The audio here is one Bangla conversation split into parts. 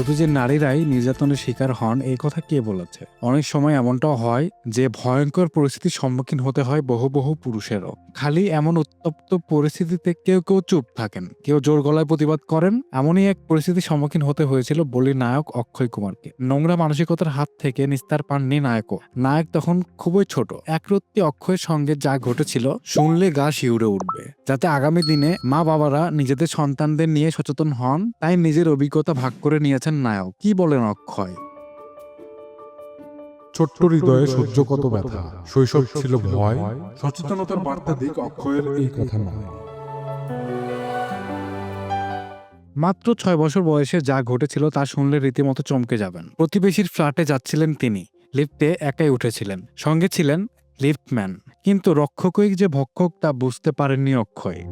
শুধু যে নারীরাই নির্যাতনের শিকার হন এই কথা কে বলেছে? অনেক সময় এমনটাও হয় যে ভয়ঙ্কর পরিস্থিতির সম্মুখীন হতে হয় বহু বহু পুরুষেরও। খালি এমন উত্তপ্ত পরিস্থিতিতে কেউ কেউ চুপ থাকেন, কেউ জোর গলায় প্রতিবাদ করেন। এমনই এক পরিস্থিতির সম্মুখীন হতে হয়েছিল বলির নায়ক অক্ষয় কুমারকে। নোংরা মানসিকতার হাত থেকে নিস্তার পাননি নায়কও। নায়ক তখন খুবই ছোট। একরত্তি অক্ষয়ের সঙ্গে যা ঘটেছিল শুনলে গা শিউরে উঠবে। যাতে আগামী দিনে মা বাবারা নিজেদের সন্তানদের নিয়ে সচেতন হন, তাই নিজের অভিজ্ঞতা ভাগ করে নিয়েছেন নায়ক। কি বলেন অক্ষয়? ছোট্ট হৃদয়ে সহ্য কত ব্যথা, শৈশব ছিল ভয়, সচেতনতার বার্তা দিক অক্ষয়ের এই কথা নয়। মাত্র ৬ বছর বয়সে যা ঘটেছিল তা শুনলে রীতিমতো চমকে যাবেন। প্রতিবেশীর ফ্ল্যাটে যাচ্ছিলেন তিনি। লিফটে একাই উঠেছিলেন, সঙ্গে ছিলেন লিফটম্যান। কিন্তু রক্ষকই যে ভক্ষক তা বুঝতে পারেননি অক্ষয়।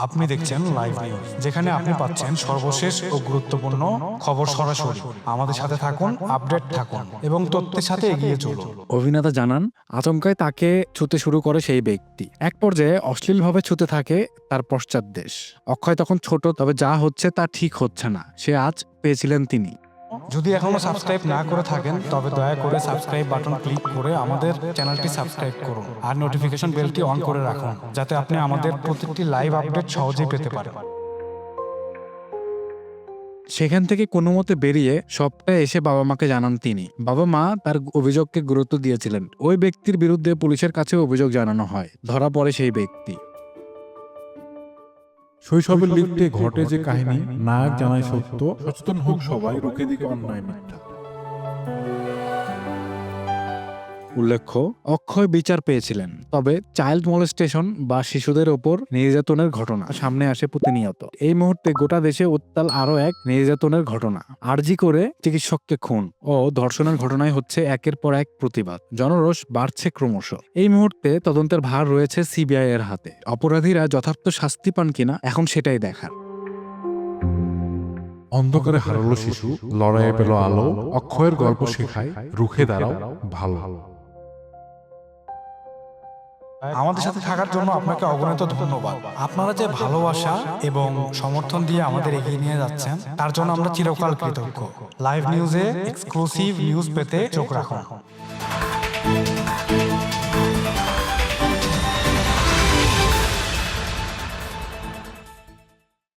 আপনি দেখছেন লাইভ নিউজ, যেখানে আপনি পাচ্ছেন সর্বশেষ ও গুরুত্বপূর্ণ খবর সরাসরি। আমাদের সাথে থাকুন, আপডেট থাকুন এবং তথ্যের সাথে এগিয়ে চলুন। অভিনেতা জানান, আচমকায় তাকে ছুতে শুরু করে সেই ব্যক্তি। এক পর্যায়ে অশ্লীলভাবে ছুতে থাকে তার পশ্চাৎদেশ। অক্ষয় তখন ছোট, তবে যা হচ্ছে তা ঠিক হচ্ছে না সে আজ পেয়েছিলেন তিনি। যদি এখনো সাবস্ক্রাইব না করে থাকেন তবে দয়া করে সাবস্ক্রাইব বাটন ক্লিক করে আমাদের চ্যানেলটি সাবস্ক্রাইব করুন আর নোটিফিকেশন বেলটি অন করে রাখুন, যাতে আপনি আমাদের প্রত্যেকটি লাইভ আপডেট সহজেই পেতে পারেন। সেখান থেকে কোনো মতে বেরিয়ে সবটা এসে বাবা মাকে জানান তিনি। বাবা মা তার অভিযোগকে গুরুত্ব দিয়েছিলেন। ওই ব্যক্তির বিরুদ্ধে পুলিশের কাছে অভিযোগ জানানো হয়। ধরা পড়ে সেই ব্যক্তি। শৈশবের লিফটে ঘটে যে কাহিনী, নায়ক জানায় সত্য, সচেতন হোক সবাই, রুখে দিক অন্যায় মিথ্যা। উল্লেখ্য, অক্ষয় বিচার পেয়েছিলেন, তবে চাইল্ড মলেস্টেশন বা শিশুদের ওপর নির্যাতনের ঘটনা সামনে আসে প্রতিনিয়ত। এই মুহূর্তে গোটা দেশে উত্তাল আরও এক নির্যাতনের ঘটনা। আরজি করে চিকিৎসককে খুন ও ধর্ষণের ঘটনায় হচ্ছে একের পর এক প্রতিবাদ। জনরোষ বাড়ছে ক্রমশ। এই মুহূর্তে তদন্তের ভার রয়েছে সিবিআই এর হাতে। অপরাধীরা যথার্থ শাস্তি পান কিনা এখন সেটাই দেখার। অন্ধকারে হারালো শিশু, লড়াইয়ে পেল আলো। অক্ষয়ের গল্প শেখায় রুখে দাঁড়াও, ভালো। আমাদের সাথে থাকার জন্য আপনাকে অগণিত ধন্যবাদ। আপনারা যে ভালোবাসা এবং সমর্থন দিয়ে আমাদের এগিয়ে নিয়ে যাচ্ছেন তার জন্য আমরা চিরকাল কৃতজ্ঞ। লাইভ নিউজে এক্সক্লুসিভ নিউজ পেতে চোখ রাখুন।